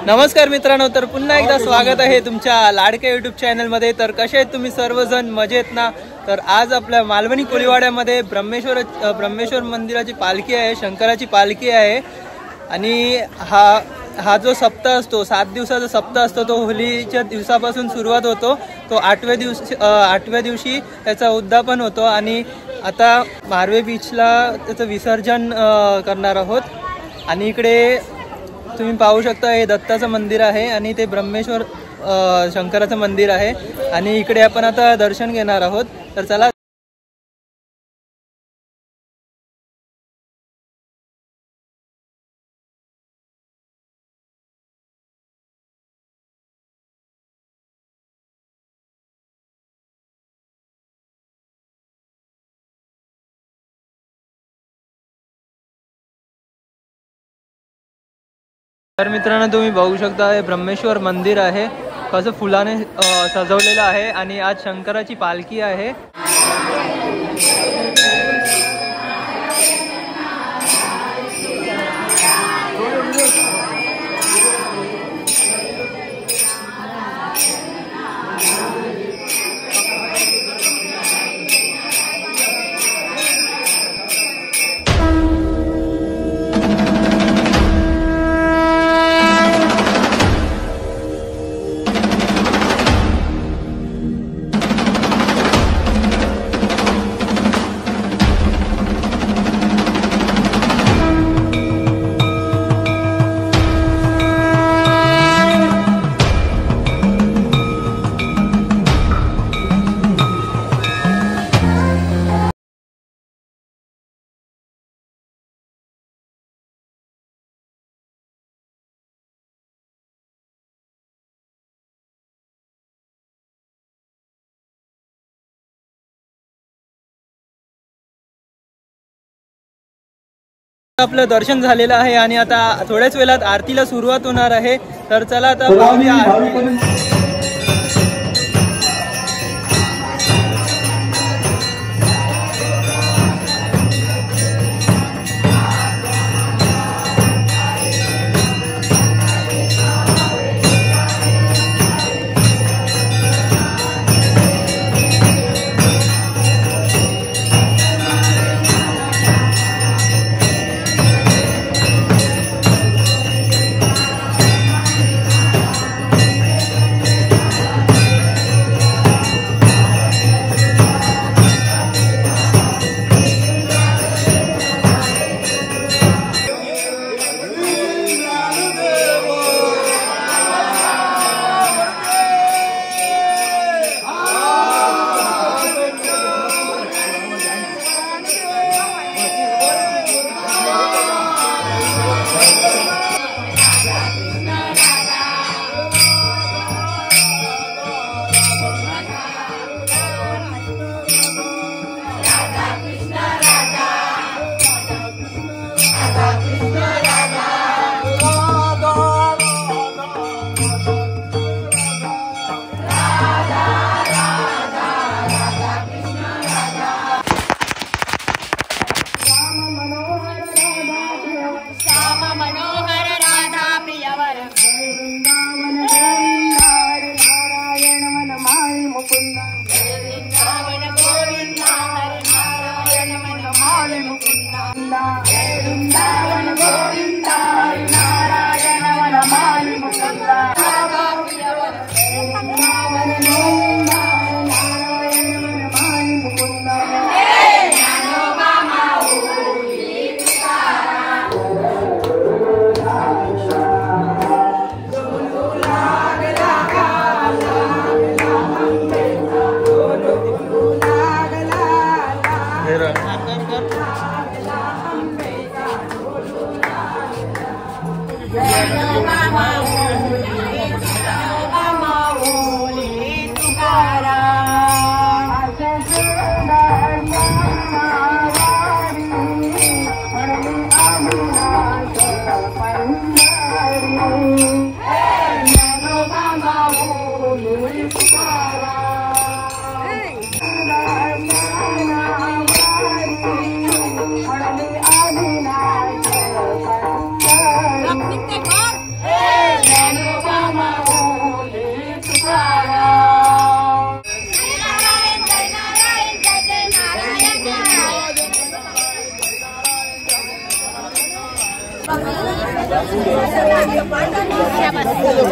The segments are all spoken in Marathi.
नमस्कार मित्रांनो, तर पुन्हा एकदा स्वागत आहे तुमच्या लाडक्या यूट्यूब चॅनलमध्ये। तर कसे आहेत तुम्ही सर्वजण, मजेत ना? तर आज आपल्या मालवणी कोळीवाड्यामध्ये ब्रह्मेश्वर मंदिराची पालखी आहे, शंकराची पालखी आहे। आणि हा जो सप्ताह असतो, 7 दिवसाचा सप्ताह असतो, तो होलीच्या दिवसापासून सुरुवात होतो। तो 8व्या दिवशी त्याचा उद्यापन होतो आणि आता मारवे बीचला त्याचं विसर्जन करणार आहोत। आणि इकडे तुम्ही पाहू शकता, हे दत्ताचं मंदिर आहे आणि ते ब्रह्मेश्वर शंकराचं मंदिर आहे आणि इकडे आपण आता दर्शन घेणार आहोत। तर चला तर मित्रांनो, तुम्ही बघू शकता हे ब्रह्मेश्वर मंदिर आहे, कसं फुलाने सजवलेलं आहे आणि आज शंकराची पालखी आहे। आपलं दर्शन झालेलं आहे आणि आता थोड्याच वेळात आरतीला सुरुवात होणार आहे। तर चला आता पाहूया आरती।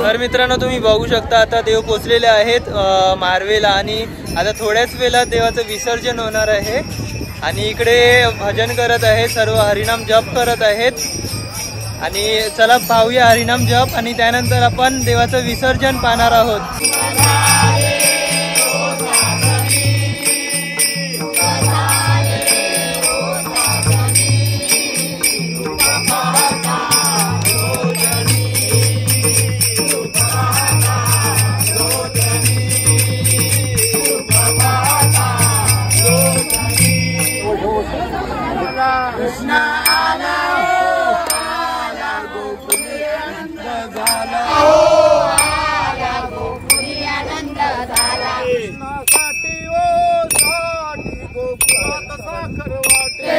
तर मित्रांनो तुम्ही बघू शकता आता देव पोचलेले आहेत मारवेला आणि आता थोड्याच वेळात देवाचं विसर्जन होणार आहे आणि इकडे भजन करत आहे सर्व हरिनाम जप करत आहेत आणि चला पाहूया हरिनाम जप आणि त्यानंतर आपण देवाचं विसर्जन पाहणार आहोत.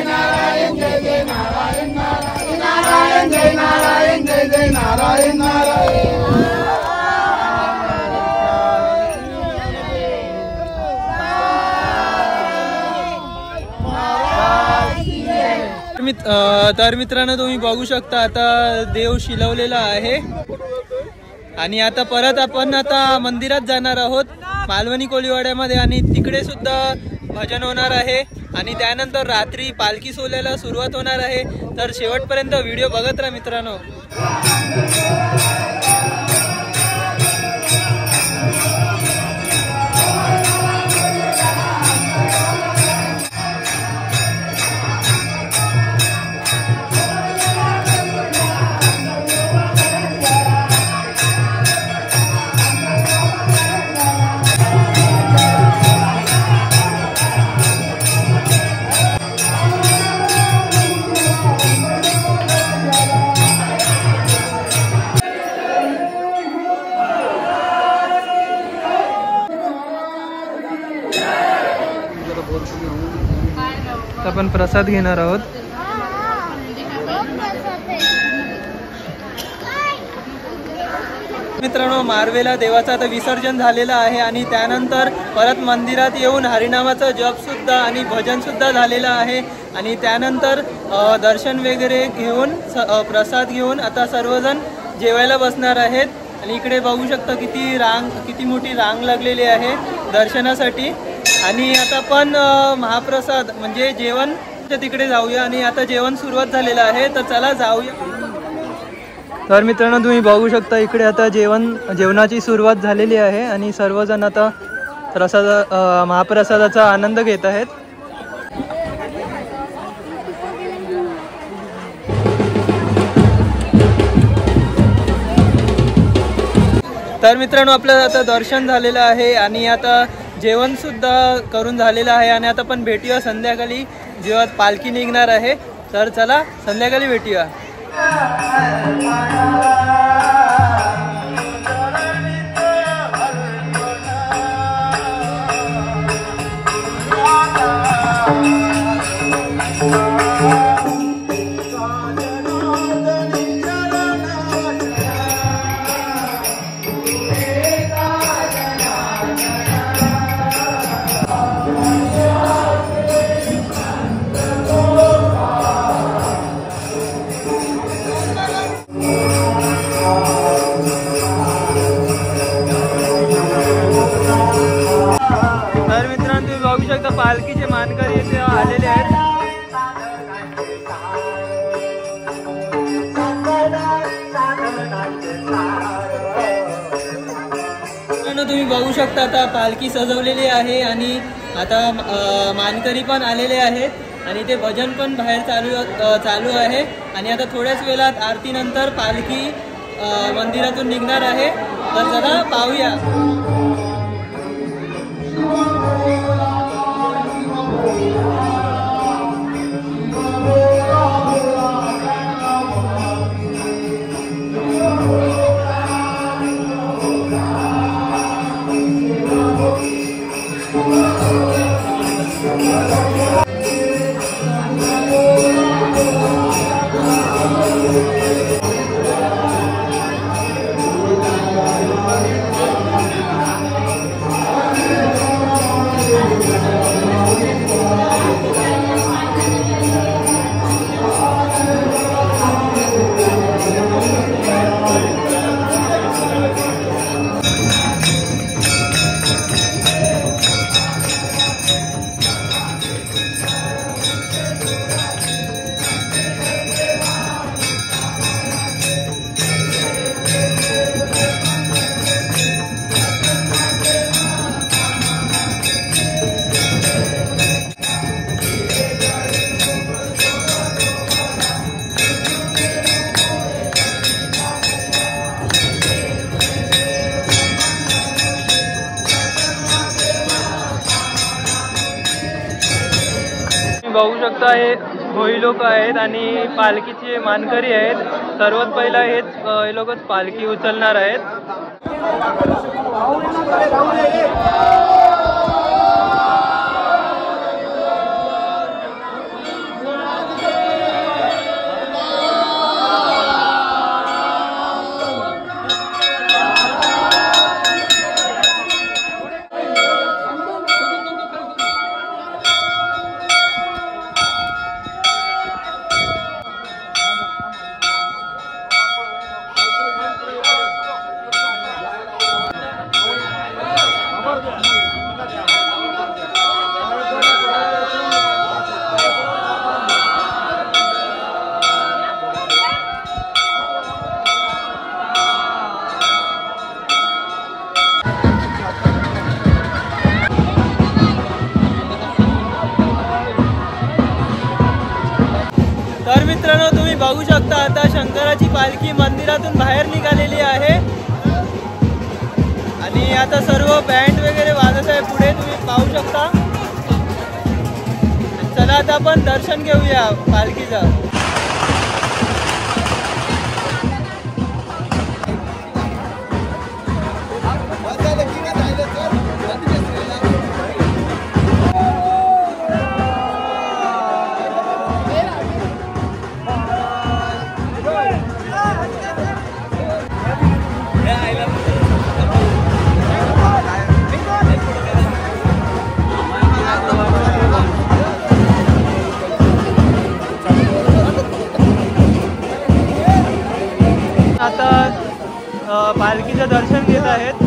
नारायण जय जय नारायण नारायण जय नारायण जय जय नारायण नारायण. तर मित्रांनो तुम्ही बघू शकता आता देव शिलवलेला आहे आणि आता परत आपण आता मंदिरात जाणार आहोत मालवणी कोळीवाड्यामध्ये आणि तिकडे सुद्धा भजन होणार आहे आणि त्यानंतर रात्री पालखी सोहळ्याला सुरुवात होणार आहे. तर शेवटपर्यंत व्हिडिओ बघत राहा मित्रांनो. आपण प्रसाद घेणार आहोत. मित्रांनो मारवेला देवाचं आता विसर्जन झालेलं आहे आणि त्यानंतर परत मंदिरात येऊन हरिनामाचं जप सुद्धा आणि भजन सुद्धा झालेलं आहे आणि त्यानंतर दर्शन वगैरे घेऊन प्रसाद घेऊन आता सर्वजण जेवायला बसणार आहेत आणि इकडे बघू शकता किती मोठी रांग लागलेली आहे दर्शनासाठी आणि आता पण महाप्रसाद म्हणजे जेवण तिकडे जाऊया आणि आता जेवण सुरुवात झालेलं आहे तर चला जाऊया. तर मित्रांनो तुम्ही बघू शकता इकडे आता जेवणाची सुरुवात झालेली आहे आणि सर्वजण आता महाप्रसादाचा आनंद घेत आहेत. तर मित्रांनो आपलं आता दर्शन झालेलं आहे आणि आता जेवण सुद्धा करून झालेलं आहे आणि आता पण भेटूया संध्याकाळी जेव्हा पालखी निघणार आहे. तर चला संध्याकाळी भेटूया. पालखीचे मानकरी येथे आलेले आहेत. तुम्ही बघू शकता आता पालखी सजवलेली आहे आणि आता मानकरी पण आलेले आहेत आणि ते भजन पण बाहेर चालू आहे आणि आता थोड्याच वेळात आरतीनंतर पालखी मंदिरातून निघणार आहे. तर चला पाहूया. बघू शकता हे भोई लोक आहेत आणि पालखीचे मानकरी आहेत. सर्वात पहिला हे लोकच पालखी उचलणार आहेत. तर मित्रांनो, तुम्ही बघू शकता आता शंकराची पालखी मंदिरातून बाहेर निघालेली आहे आणि आता सर्व बँड वगैरे वाजत आहे पुढे, तुम्ही पाहू शकता. चला आता आपण दर्शन घेऊया पालखीचं. आता पालखीचं दर्शन घेत आहेत.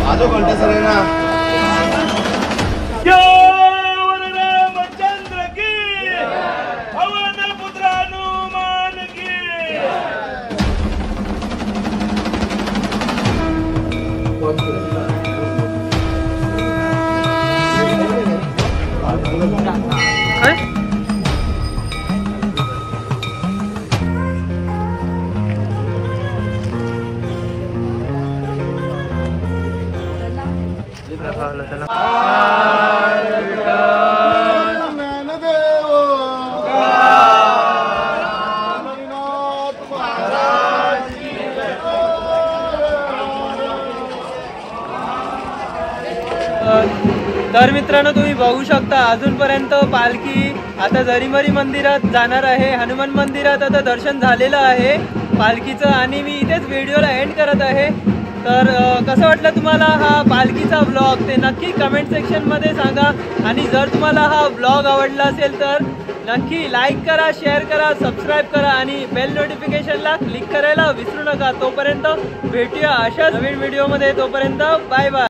आजो घंटा सर है ना रामचंद्र की पवन पुत्र हनुमान की तर मित्रांनो तुम्ही बघू शकता अजूनपर्यंत पालखी आता झरीमरी मंदिरात जाणार आहे, हनुमान मंदिरात आता दर्शन झालेलं आहे पालखीचं आणि मी इथेच व्हिडिओला एंड करत आहे। तर कसं वाटलं तुम्हाला हा पालखीचा व्लॉग ते नक्की कमेंट सेक्शनमध्ये सांगा आणि जर तुम्हाला हा व्लॉग आवडला असेल तर नक्की लाईक करा, शेअर करा, सबस्क्राईब करा आणि बेल नोटिफिकेशनला क्लिक करायला विसरू नका। तोपर्यंत भेटूया अशाच नवीन व्हिडिओमध्ये, तोपर्यंत बाय बाय।